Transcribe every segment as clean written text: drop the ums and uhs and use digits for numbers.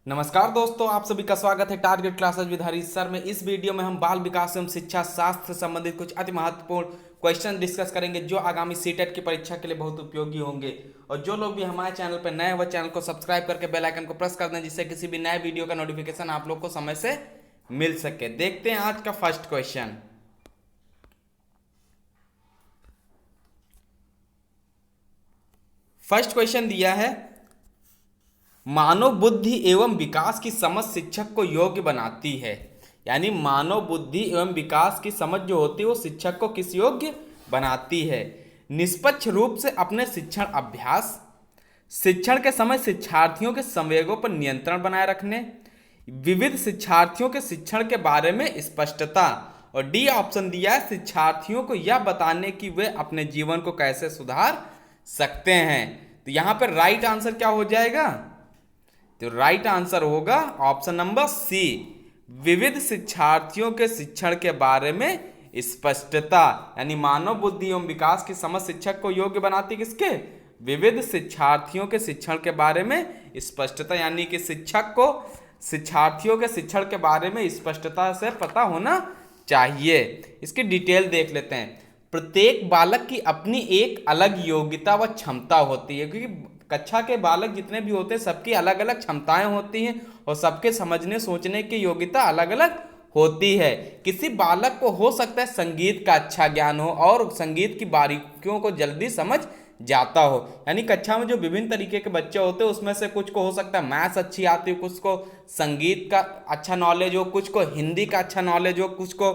नमस्कार दोस्तों, आप सभी का स्वागत है target classes with Harish sir में। इस वीडियो में हम बाल विकास एवं शिक्षा शास्त्र से संबंधित कुछ अति महत्वपूर्ण क्वेश्चन डिस्कस करेंगे जो आगामी सीटेट की परीक्षा के लिए बहुत उपयोगी होंगे। और जो लोग भी हमारे चैनल पर नए हैं वह चैनल को सब्सक्राइब करके बेल आइकन को प्रेस कर दें, जिससे किसी भी नए वीडियो का नोटिफिकेशन आप लोग को समय से मिल सके। देखते हैं आज का फर्स्ट क्वेश्चन। फर्स्ट क्वेश्चन दिया है, मानव बुद्धि एवं विकास की समझ शिक्षक को योग्य बनाती है। यानी मानव बुद्धि एवं विकास की समझ जो होती है वो शिक्षक को किस योग्य बनाती है। निष्पक्ष रूप से अपने शिक्षण अभ्यास, शिक्षण के समय शिक्षार्थियों के संवेगों पर नियंत्रण बनाए रखने, विविध शिक्षार्थियों के शिक्षण के बारे में स्पष्टता, और डी ऑप्शन दिया है शिक्षार्थियों को यह बताने कि वे अपने जीवन को कैसे सुधार सकते हैं। तो यहां पर राइट आंसर क्या हो जाएगा? तो राइट आंसर होगा ऑप्शन नंबर सी, विविध शिक्षार्थियों के शिक्षण के बारे में स्पष्टता। यानी मानव बुद्धि एवं विकास की समझ शिक्षक को योग्य बनाती किसके? विविध शिक्षार्थियों के शिक्षण के बारे में स्पष्टता। यानी कि शिक्षक को शिक्षार्थियों के शिक्षण के बारे में स्पष्टता से पता होना चाहिए। इसकी डिटेल देख लेते हैं। प्रत्येक बालक की अपनी एक अलग योग्यता व क्षमता होती है, क्योंकि कक्षा के बालक जितने भी होते हैं सबकी अलग अलग क्षमताएं होती हैं और सबके समझने सोचने की योग्यता अलग अलग होती है। किसी बालक को हो सकता है संगीत का अच्छा ज्ञान हो और संगीत की बारीकियों को जल्दी समझ जाता हो। यानी कक्षा में जो विभिन्न तरीके के बच्चे होते हैं उसमें से कुछ को हो सकता है मैथ्स अच्छी आती हो, कुछ को संगीत का अच्छा नॉलेज हो, कुछ को हिंदी का अच्छा नॉलेज हो, कुछ को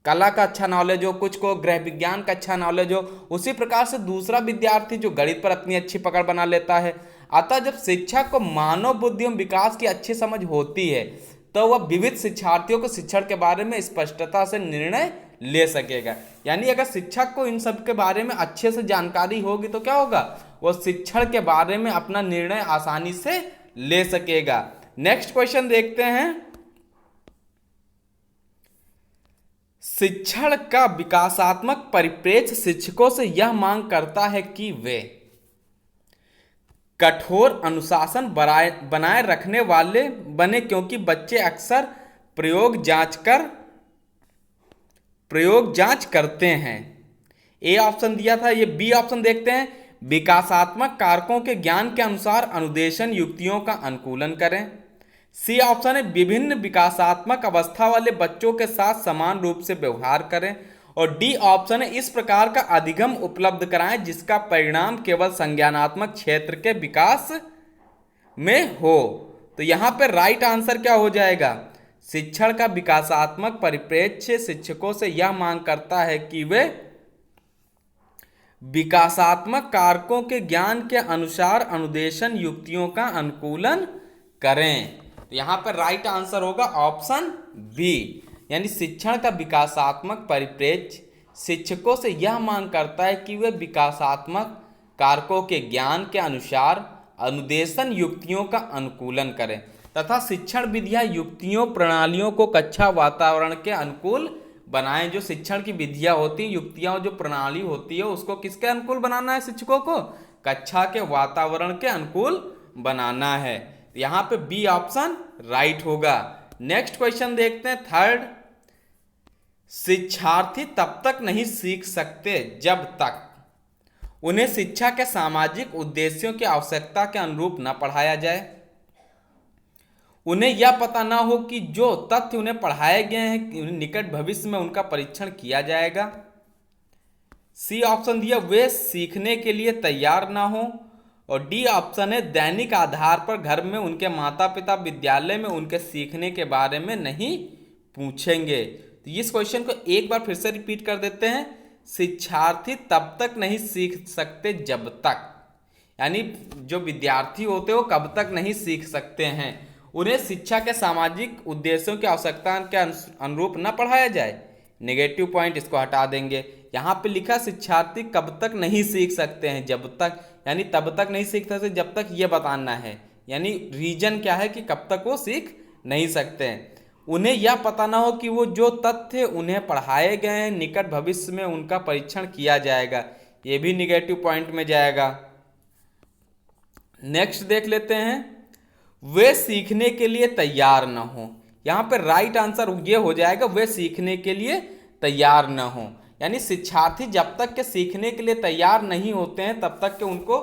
कला का अच्छा नॉलेज हो, कुछ को गृह विज्ञान का अच्छा नॉलेज हो। उसी प्रकार से दूसरा विद्यार्थी जो गणित पर अपनी अच्छी पकड़ बना लेता है। अतः जब शिक्षक को मानव बुद्धि एवं विकास की अच्छी समझ होती है तो वह विविध शिक्षार्थियों को शिक्षण के बारे में स्पष्टता से निर्णय ले सकेगा। यानी अगर शिक्षक को इन सब के बारे में अच्छे से जानकारी होगी तो क्या होगा? वह शिक्षण के बारे में अपना निर्णय आसानी से ले सकेगा। नेक्स्ट क्वेश्चन देखते हैं। शिक्षण का विकासात्मक परिप्रेक्ष्य शिक्षकों से यह मांग करता है कि वे कठोर अनुशासन बनाए रखने वाले बने, क्योंकि बच्चे अक्सर प्रयोग जांच करते हैं। ए ऑप्शन दिया था, ये बी ऑप्शन देखते हैं। विकासात्मक कारकों के ज्ञान के अनुसार अनुदेशन युक्तियों का अनुकूलन करें। सी ऑप्शन है, विभिन्न विकासात्मक अवस्था वाले बच्चों के साथ समान रूप से व्यवहार करें। और डी ऑप्शन है, इस प्रकार का अधिगम उपलब्ध कराएं जिसका परिणाम केवल संज्ञानात्मक क्षेत्र के विकास में हो। तो यहां पर राइट आंसर क्या हो जाएगा? शिक्षण का विकासात्मक परिप्रेक्ष्य शिक्षकों से यह मांग करता है कि वे विकासात्मक कारकों के ज्ञान के अनुसार अनुदेशन युक्तियों का अनुकूलन करें। तो यहां पर राइट आंसर होगा ऑप्शन बी। यानी शिक्षण का विकासात्मक परिप्रेक्ष्य शिक्षकों से यह मांग करता है कि वे विकासात्मक कारकों के ज्ञान के अनुसार अनुदेशन युक्तियों का अनुकूलन करें तथा शिक्षण विधियां युक्तियों प्रणालियों को कक्षा वातावरण के अनुकूल बनाएं। जो शिक्षण की विधियां होती हैं, युक्तियां, जो प्रणाली होती है उसको किसके अनुकूल बनाना है? शिक्षकों को कक्षा के वातावरण के अनुकूल बनाना है। यहां पे बी ऑप्शन राइट होगा। नेक्स्ट क्वेश्चन देखते हैं, थर्ड। शिक्षार्थी तब तक नहीं सीख सकते जब तक उन्हें शिक्षा के सामाजिक उद्देश्यों की आवश्यकता के अनुरूप न पढ़ाया जाए। उन्हें यह पता ना हो कि जो तथ्य उन्हें पढ़ाए गए हैं निकट भविष्य में उनका परीक्षण किया जाएगा। सी ऑप्शन दिया, वे सीखने के लिए तैयार ना हो। और डी ऑप्शन है, दैनिक आधार पर घर में उनके माता पिता विद्यालय में उनके सीखने के बारे में नहीं पूछेंगे। तो इस क्वेश्चन को एक बार फिर से रिपीट कर देते हैं। शिक्षार्थी तब तक नहीं सीख सकते जब तक, यानी जो विद्यार्थी होते हैं वो कब तक नहीं सीख सकते हैं? उन्हें शिक्षा के सामाजिक उद्देश्यों की आवश्यकता के अनुरूप न पढ़ाया जाए। नेगेटिव पॉइंट इसको हटा देंगे। यहाँ पे लिखा शिक्षार्थी कब तक नहीं सीख सकते हैं, जब तक, यानी तब तक नहीं सीख सकते जब तक ये बताना है। यानी रीजन क्या है कि कब तक वो सीख नहीं सकते हैं। उन्हें यह पता ना हो कि वो जो तथ्य उन्हें पढ़ाए गए हैं निकट भविष्य में उनका परीक्षण किया जाएगा। ये भी निगेटिव पॉइंट में जाएगा। नेक्स्ट देख लेते हैं। वे सीखने के लिए तैयार न हो। यहाँ पे राइट आंसर ये हो जाएगा, वे सीखने के लिए तैयार न हो। यानी शिक्षार्थी जब तक के सीखने के लिए तैयार नहीं होते हैं तब तक के उनको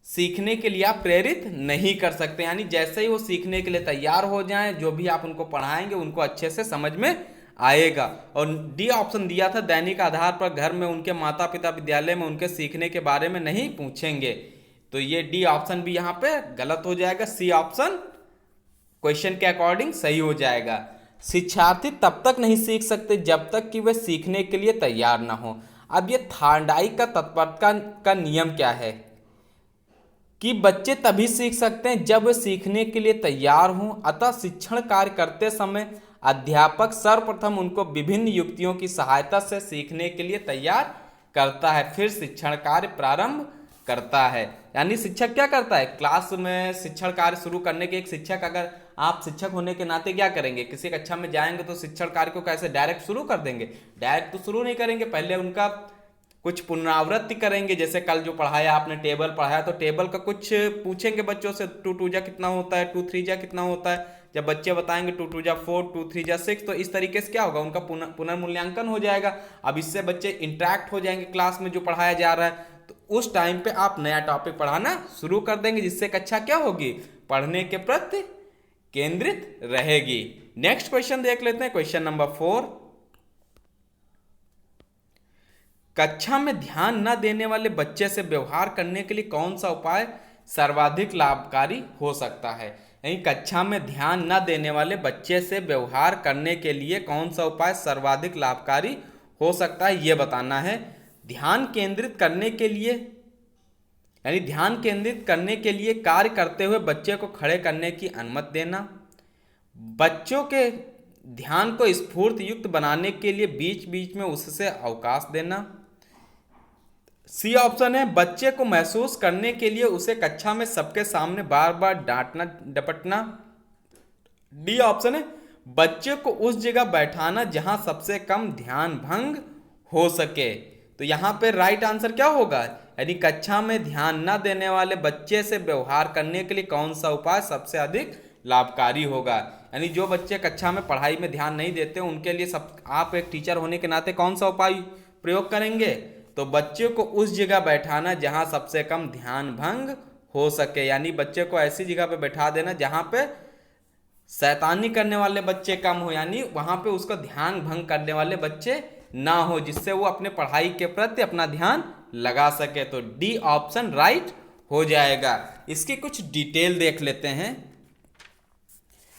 सीखने के लिए आप प्रेरित नहीं कर सकते। यानी जैसे ही वो सीखने के लिए तैयार हो जाएं, जो भी आप उनको पढ़ाएंगे उनको अच्छे से समझ में आएगा। और डी ऑप्शन दिया था, दैनिक आधार पर घर में उनके माता पिता विद्यालय में उनके सीखने के बारे में नहीं पूछेंगे। तो ये डी ऑप्शन भी यहाँ पे गलत हो जाएगा। सी ऑप्शन क्वेश्चन के अकॉर्डिंग सही हो जाएगा। शिक्षार्थी तब तक नहीं सीख सकते जब तक कि वे सीखने के लिए तैयार ना हो। अब ये थार्डाइक का तत्परता का नियम क्या है कि बच्चे तभी सीख सकते हैं जब वे सीखने के लिए तैयार हों। अतः शिक्षण कार्य करते समय अध्यापक सर्वप्रथम उनको विभिन्न युक्तियों की सहायता से सीखने के लिए तैयार करता है, फिर शिक्षण कार्य प्रारंभ करता है। यानी शिक्षक क्या करता है, क्लास में शिक्षण कार्य शुरू करने के एक शिक्षक, अगर आप शिक्षक होने के नाते क्या करेंगे, किसी कक्षा में जाएंगे तो शिक्षण कार्य को कैसे डायरेक्ट शुरू कर देंगे? डायरेक्ट तो शुरू नहीं करेंगे, पहले उनका कुछ पुनरावृत्ति करेंगे। जैसे कल जो पढ़ाया आपने, टेबल पढ़ाया, तो टेबल का कुछ पूछेंगे बच्चों से, 2 2 जा कितना होता है, 2 3 जा कितना होता है। जब बच्चे बताएंगे 2 2 जा 4, 2 3 जा 6, तो इस तरीके से क्या होगा, उनका पुनर्मूल्यांकन हो जाएगा। अब इससे बच्चे इंटरेक्ट हो जाएंगे क्लास में जो पढ़ाया जा रहा है। तो उस टाइम पे आप नया टॉपिक पढ़ाना शुरू कर देंगे, जिससे कक्षा क्या होगी, पढ़ने के प्रति केंद्रित रहेगी। नेक्स्ट क्वेश्चन देख लेते हैं, क्वेश्चन नंबर 4। कक्षा में ध्यान न देने वाले बच्चे से व्यवहार करने के लिए कौन सा उपाय सर्वाधिक लाभकारी हो सकता है? यानी कक्षा में ध्यान न देने वाले बच्चे से व्यवहार करने के लिए कौन सा उपाय सर्वाधिक लाभकारी हो सकता है, यह बताना है। ध्यान केंद्रित करने के लिए, यानी ध्यान केंद्रित करने के लिए कार्य करते हुए बच्चे को खड़े करने की अनुमति देना, बच्चों के ध्यान को स्फूर्त युक्त बनाने के लिए बीच बीच में उससे अवकाश देना। सी ऑप्शन है, बच्चे को महसूस करने के लिए उसे कक्षा में सबके सामने बार बार डांटना डपटना। डी ऑप्शन है, बच्चे को उस जगह बैठाना जहां सबसे कम ध्यान भंग हो सके। तो यहां पे राइट आंसर क्या होगा, यानी कक्षा में ध्यान न देने वाले बच्चे से व्यवहार करने के लिए कौन सा उपाय सबसे अधिक लाभकारी होगा। यानी जो बच्चे कक्षा में पढ़ाई में ध्यान नहीं देते उनके लिए सब, आप एक टीचर होने के नाते कौन सा उपाय प्रयोग करेंगे, तो बच्चे को उस जगह बैठाना जहां सबसे कम ध्यान भंग हो सके। यानी बच्चे को ऐसी जगह पे बैठा देना जहां पे शैतानी करने वाले बच्चे कम हो, यानी वहां पे उसको ध्यान भंग करने वाले बच्चे ना हो, जिससे वो अपने पढ़ाई के प्रति अपना ध्यान लगा सके। तो डी ऑप्शन राइट हो जाएगा। इसकी कुछ डिटेल देख लेते हैं।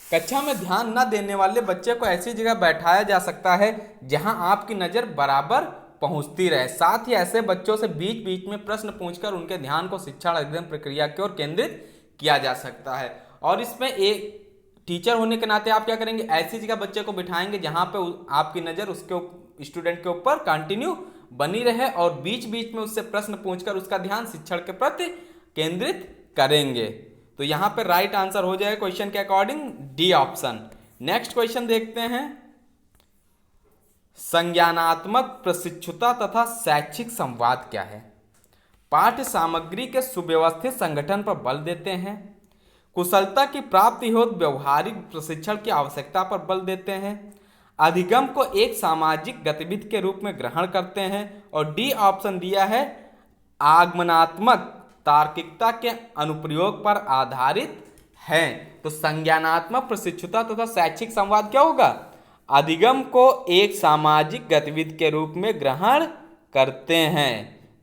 कक्षा में ध्यान न देने वाले बच्चे को ऐसी जगह बैठाया जा सकता है जहां आपकी नजर बराबर पहुंचती रहे। साथ ही ऐसे बच्चों से बीच बीच में प्रश्न पूछकर उनके ध्यान को शिक्षण अध्ययन प्रक्रिया की ओर केंद्रित किया जा सकता है। और इसमें एक टीचर होने के नाते आप क्या करेंगे, ऐसी जगह बच्चे को बिठाएंगे जहां पे आपकी नज़र उसके स्टूडेंट के ऊपर कंटिन्यू बनी रहे और बीच बीच में उससे प्रश्न पूछकर उसका ध्यान शिक्षण के प्रति केंद्रित करेंगे। तो यहाँ पे राइट आंसर हो जाएगा क्वेश्चन के according D option. Next question देखते हैं, संज्ञानात्मक प्रशिक्षुता तथा शैक्षिक संवाद क्या है? पाठ्य सामग्री के सुव्यवस्थित संगठन पर बल देते हैं, कुशलता की प्राप्ति हेतु व्यवहारिक प्रशिक्षण की आवश्यकता पर बल देते हैं, अधिगम को एक सामाजिक गतिविधि के रूप में ग्रहण करते हैं, और डी ऑप्शन दिया है आगमनात्मक तार्किकता के अनुप्रयोग पर आधारित है। तो संज्ञानात्मक प्रशिक्षुता तथा शैक्षिक संवाद क्या होगा, अधिगम को एक सामाजिक गतिविधि के रूप में ग्रहण करते हैं।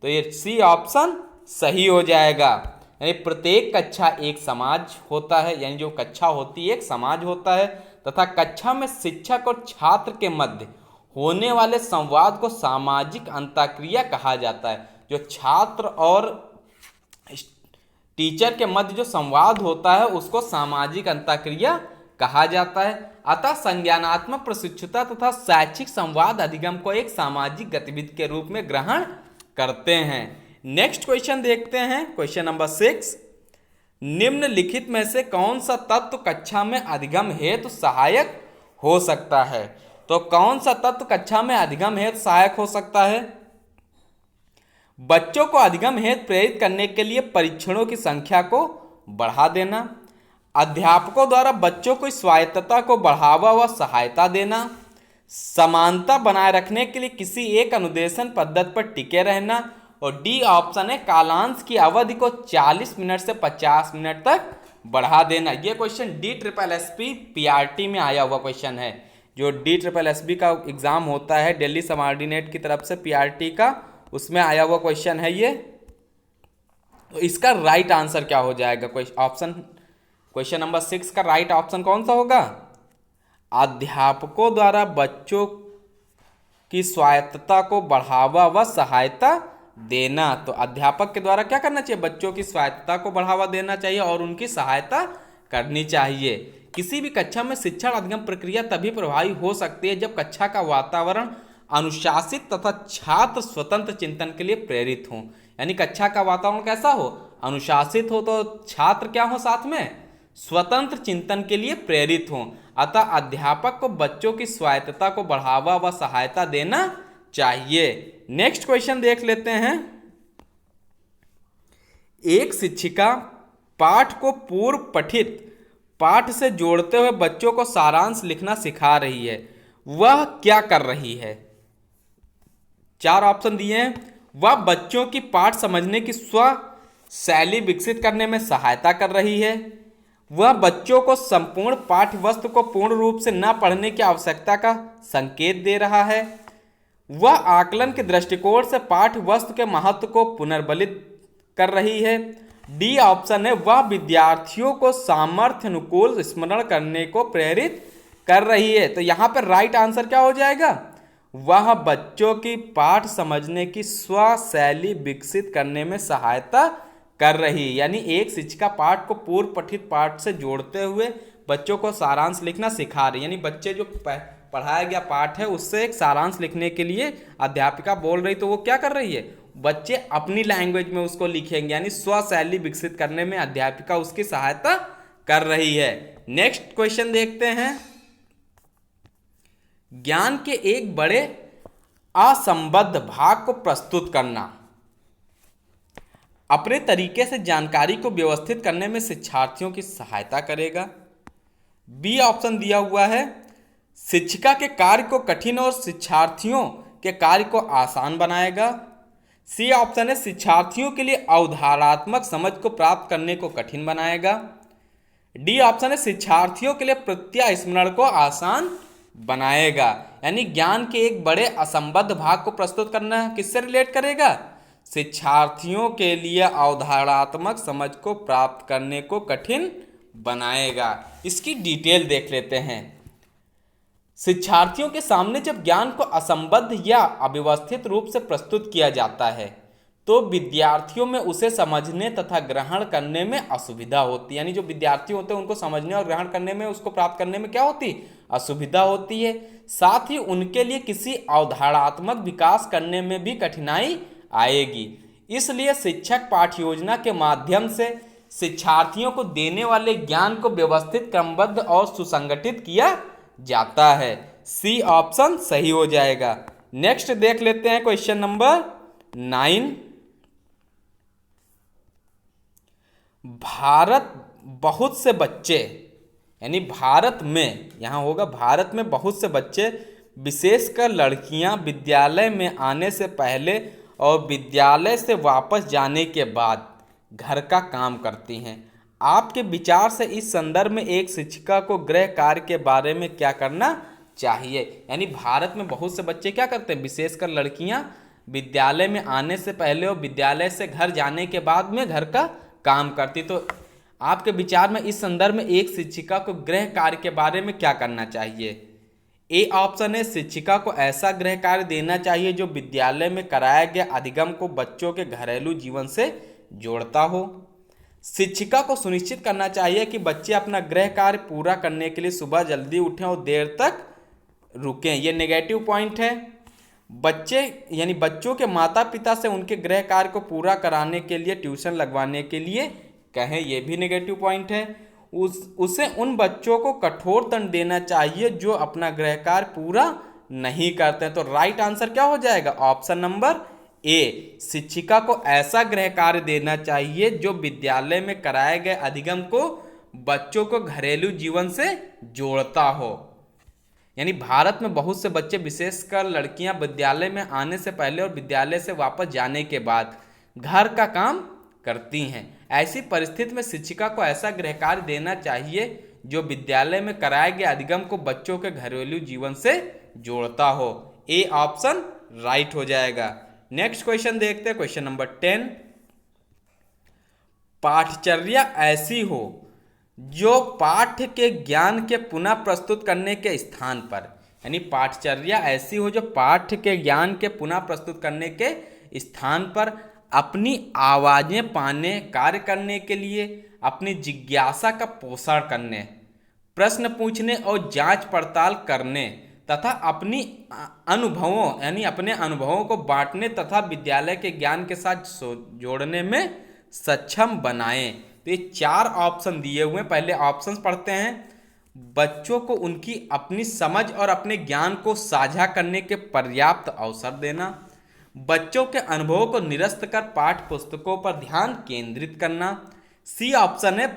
तो ये सी ऑप्शन सही हो जाएगा। यानी प्रत्येक कक्षा एक समाज होता है, यानी जो कक्षा होती है एक समाज होता है, तथा कक्षा में शिक्षक और छात्र के मध्य होने वाले संवाद को सामाजिक अंतःक्रिया कहा जाता है। जो छात्र और टीचर के मध्य जो संवाद होता है उसको सामाजिक अंतःक्रिया कहा जाता है। अतः संज्ञानात्मक प्रशिक्षुता तथा शैक्षिक संवाद अधिगम को एक सामाजिक गतिविधि के रूप में ग्रहण करते हैं। नेक्स्ट क्वेश्चन देखते हैं, क्वेश्चन नंबर 6। निम्नलिखित में से कौन सा तत्व कक्षा में अधिगम हेतु सहायक हो सकता है? तो कौन सा तत्व कक्षा में अधिगम हेतु सहायक हो सकता है? बच्चों को अधिगम हेतु प्रेरित करने के लिए परीक्षणों की संख्या को बढ़ा देना, अध्यापकों द्वारा बच्चों को स्वायत्तता को बढ़ावा व सहायता देना, समानता बनाए रखने के लिए किसी एक अनुदेशन पद्धति पर टिके रहना, और डी ऑप्शन है कालांश की अवधि को 40 मिनट से 50 मिनट तक बढ़ा देना। ये क्वेश्चन DSSB PRT में आया हुआ क्वेश्चन है। जो DSSB का एग्जाम होता है दिल्ली सबऑर्डिनेट की तरफ से PRT का, उसमें आया हुआ क्वेश्चन है ये। तो इसका राइट आंसर क्या हो जाएगा? क्वेश्चन नंबर 6 का राइट ऑप्शन कौन सा होगा? अध्यापकों द्वारा बच्चों की स्वायत्तता को बढ़ावा व सहायता देना। तो अध्यापक के द्वारा क्या करना चाहिए? बच्चों की स्वायत्तता को बढ़ावा देना चाहिए और उनकी सहायता करनी चाहिए। किसी भी कक्षा में शिक्षण अधिगम प्रक्रिया तभी प्रभावी हो सकती है जब कक्षा का वातावरण अनुशासित तथा छात्र स्वतंत्र चिंतन के लिए प्रेरित हों। यानी कक्षा का वातावरण कैसा हो? अनुशासित हो, तो छात्र क्या हो? साथ में स्वतंत्र चिंतन के लिए प्रेरित हों। अतः अध्यापक को बच्चों की स्वायत्तता को बढ़ावा व सहायता देना चाहिए। नेक्स्ट क्वेश्चन देख लेते हैं। एक शिक्षिका पाठ को पूर्व पठित पाठ से जोड़ते हुए बच्चों को सारांश लिखना सिखा रही है। वह क्या कर रही है? 4 ऑप्शन दिए हैं। वह बच्चों की पाठ समझने की स्व शैली विकसित करने में सहायता कर रही है। वह बच्चों को संपूर्ण पाठ्य वस्तु को पूर्ण रूप से न पढ़ने की आवश्यकता का संकेत दे रहा है। वह आकलन के दृष्टिकोण से पाठ्य वस्तु के महत्व को पुनर्बलित कर रही है। डी ऑप्शन है वह विद्यार्थियों को सामर्थ्य अनुकूल स्मरण करने को प्रेरित कर रही है। तो यहाँ पर राइट आंसर क्या हो जाएगा? वह बच्चों की पाठ समझने की स्व शैली विकसित करने में सहायता कर रही है। यानी एक शिक्षिका पाठ को पूर्व पठित पाठ से जोड़ते हुए बच्चों को सारांश लिखना सिखा रही है। यानी बच्चे जो पढ़ाया गया पाठ है उससे एक सारांश लिखने के लिए अध्यापिका बोल रही, तो वो क्या कर रही है? बच्चे अपनी लैंग्वेज में उसको लिखेंगे। यानी स्व शैली विकसित करने में अध्यापिका उसकी सहायता कर रही है। नेक्स्ट क्वेश्चन देखते हैं। ज्ञान के एक बड़े असंबद्ध भाग को प्रस्तुत करना अपने तरीके से जानकारी को व्यवस्थित करने में शिक्षार्थियों की सहायता करेगा। बी ऑप्शन दिया हुआ है शिक्षिका के कार्य को कठिन और शिक्षार्थियों के कार्य को आसान बनाएगा। सी ऑप्शन है शिक्षार्थियों के लिए अवधारणात्मक समझ को प्राप्त करने को कठिन बनाएगा। डी ऑप्शन है शिक्षार्थियों के लिए प्रत्यय स्मरण को आसान बनाएगा। यानी ज्ञान के एक बड़े असंबद्ध भाग को प्रस्तुत करना किससे रिलेट करेगा? शिक्षार्थियों के लिए अवधारणात्मक समझ को प्राप्त करने को कठिन बनाएगा। इसकी डिटेल देख लेते हैं। शिक्षार्थियों के सामने जब ज्ञान को असंबद्ध या अव्यवस्थित रूप से प्रस्तुत किया जाता है तो विद्यार्थियों में उसे समझने तथा ग्रहण करने में असुविधा होती है। यानी जो विद्यार्थी होते हैं उनको समझने और ग्रहण करने में, उसको प्राप्त करने में क्या होती? असुविधा होती है। साथ ही उनके लिए किसी अवधारणात्मक विकास करने में भी कठिनाई आएगी। इसलिए शिक्षक पाठ्य योजना के माध्यम से शिक्षार्थियों को देने वाले ज्ञान को व्यवस्थित, क्रमबद्ध और सुसंगठित किया जाता है। सी ऑप्शन सही हो जाएगा। नेक्स्ट देख लेते हैं क्वेश्चन नंबर 9। भारत बहुत से बच्चे, यानी भारत में, यहां होगा भारत में बहुत से बच्चे विशेषकर लड़कियां विद्यालय में आने से पहले और विद्यालय से वापस जाने के बाद घर का काम करती हैं। आपके विचार से इस संदर्भ में एक शिक्षिका को गृह कार्य के बारे में क्या करना चाहिए? यानी भारत में बहुत से बच्चे क्या करते हैं? विशेषकर लड़कियां विद्यालय में आने से पहले और विद्यालय से घर जाने के बाद में घर का काम करती। तो आपके विचार में इस संदर्भ में एक शिक्षिका को गृह कार्य के बारे में क्या करना चाहिए? ए ऑप्शन है शिक्षिका को ऐसा गृह कार्य देना चाहिए जो विद्यालय में कराया गया अधिगम को बच्चों के घरेलू जीवन से जोड़ता हो। शिक्षिका को सुनिश्चित करना चाहिए कि बच्चे अपना गृह कार्य पूरा करने के लिए सुबह जल्दी उठें और देर तक रुकें। ये नेगेटिव पॉइंट है। बच्चे यानी बच्चों के माता पिता से उनके गृह कार्य को पूरा कराने के लिए ट्यूशन लगवाने के लिए कहें, ये भी नेगेटिव पॉइंट है। उसे उन बच्चों को कठोर दंड देना चाहिए जो अपना गृह कार्य पूरा नहीं करते हैं। तो राइट आंसर क्या हो जाएगा? ऑप्शन नंबर ए, शिक्षिका को ऐसा गृह कार्य देना चाहिए जो विद्यालय में कराए गए अधिगम को बच्चों को घरेलू जीवन से जोड़ता हो। यानी भारत में बहुत से बच्चे, विशेषकर लड़कियां, विद्यालय में आने से पहले और विद्यालय से वापस जाने के बाद घर का काम करती हैं। ऐसी परिस्थिति में शिक्षिका को ऐसा गृह कार्य देना चाहिए जो विद्यालय में कराए गए अधिगम को बच्चों के घरेलू जीवन से जोड़ता हो। ए ऑप्शन राइट हो जाएगा। नेक्स्ट क्वेश्चन देखते हैं, क्वेश्चन नंबर 10। पाठचर्या ऐसी हो जो पाठ्य के ज्ञान के पुनः प्रस्तुत करने के स्थान पर, यानी पाठचर्या ऐसी हो जो पाठ्य के ज्ञान के पुनः प्रस्तुत करने के स्थान पर अपनी आवाजें पाने, कार्य करने के लिए, अपनी जिज्ञासा का पोषण करने, प्रश्न पूछने और जांच पड़ताल करने तथा अपनी अनुभवों यानी अपने अनुभवों को बांटने तथा विद्यालय के ज्ञान के साथ जोड़ने में सक्षम बनाएं। तो ये 4 ऑप्शन दिए हुए हैं। पहले ऑप्शंस पढ़ते हैं। बच्चों को उनकी अपनी समझ और अपने ज्ञान को साझा करने के पर्याप्त अवसर देना, बच्चों के अनुभवों को निरस्त कर पाठ्य पुस्तकों पर ध्यान केंद्रित करना। सी ऑप्शन है,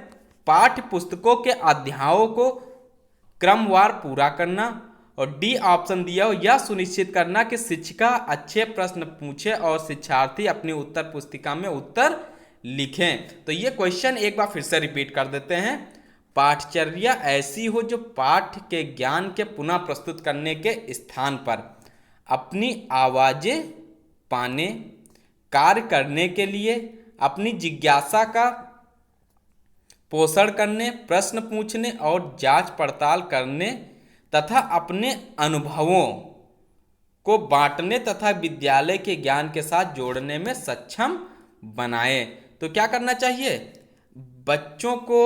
पाठ्य पुस्तकों के अध्यायों को क्रमवार पूरा करना। और डी ऑप्शन दिया हो, यह सुनिश्चित करना कि शिक्षिका अच्छे प्रश्न पूछे और शिक्षार्थी अपनी उत्तर पुस्तिका में उत्तर लिखें। तो ये क्वेश्चन एक बार फिर से रिपीट कर देते हैं। पाठचर्या ऐसी हो जो पाठ्य के ज्ञान के पुनः प्रस्तुत करने के स्थान पर अपनी आवाजें पाने, कार्य करने के लिए, अपनी जिज्ञासा का पोषण करने, प्रश्न पूछने और जांच पड़ताल करने तथा अपने अनुभवों को बांटने तथा विद्यालय के ज्ञान के साथ जोड़ने में सक्षम बनाए। तो क्या करना चाहिए? बच्चों को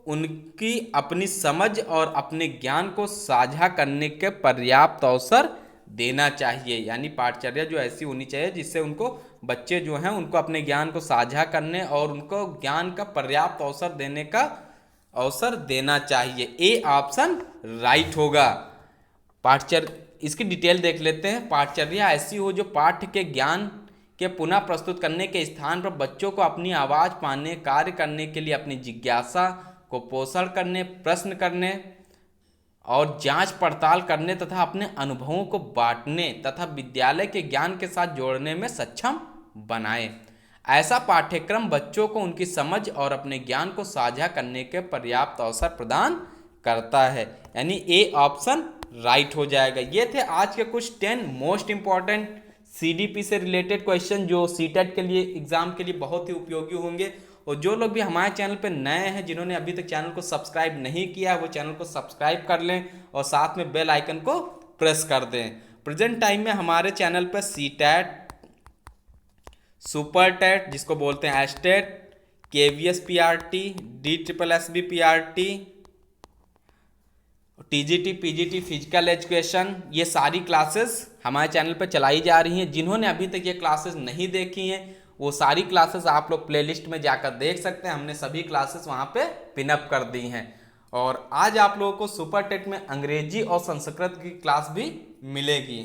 उनकी अपनी समझ और अपने ज्ञान को साझा करने के पर्याप्त अवसर देना चाहिए। यानी पाठचर्या जो ऐसी होनी चाहिए जिससे उनको, बच्चे जो हैं उनको अपने ज्ञान को साझा करने और उनको ज्ञान का पर्याप्त अवसर देने का अवसर देना चाहिए। ए ऑप्शन राइट होगा। इसकी डिटेल देख लेते हैं। पाठचर्या ऐसी हो जो पाठ्य के ज्ञान के पुनः प्रस्तुत करने के स्थान पर बच्चों को अपनी आवाज़ पाने, कार्य करने के लिए अपनी जिज्ञासा को पोषण करने, प्रश्न करने और जांच पड़ताल करने तथा अपने अनुभवों को बांटने तथा विद्यालय के ज्ञान के साथ जोड़ने में सक्षम बनाए। ऐसा पाठ्यक्रम बच्चों को उनकी समझ और अपने ज्ञान को साझा करने के पर्याप्त अवसर प्रदान करता है। यानी ए ऑप्शन राइट हो जाएगा। ये थे आज के कुछ 10 मोस्ट इंपॉर्टेंट सीडीपी से रिलेटेड क्वेश्चन जो सीटेट के लिए एग्जाम के लिए बहुत ही उपयोगी होंगे। और जो लोग भी हमारे चैनल पर नए हैं, जिन्होंने अभी तक चैनल को सब्सक्राइब नहीं किया है, वो चैनल को सब्सक्राइब कर लें और साथ में बेल आइकन को प्रेस कर दें। प्रेजेंट टाइम में हमारे चैनल पर सीटेट, सुपर टेट जिसको बोलते हैं estate, KVS PRT, DSSB PRT, TGT, PGT, physical education, ये सारी क्लासेस हमारे चैनल पर चलाई जा रही हैं। जिन्होंने अभी तक ये क्लासेस नहीं देखी हैं वो सारी क्लासेस आप लोग प्लेलिस्ट में जाकर देख सकते हैं। हमने सभी क्लासेस वहाँ पे पिनअप कर दी हैं। और आज आप लोगों को सुपर टेट में अंग्रेजी और संस्कृत की क्लास भी मिलेगी।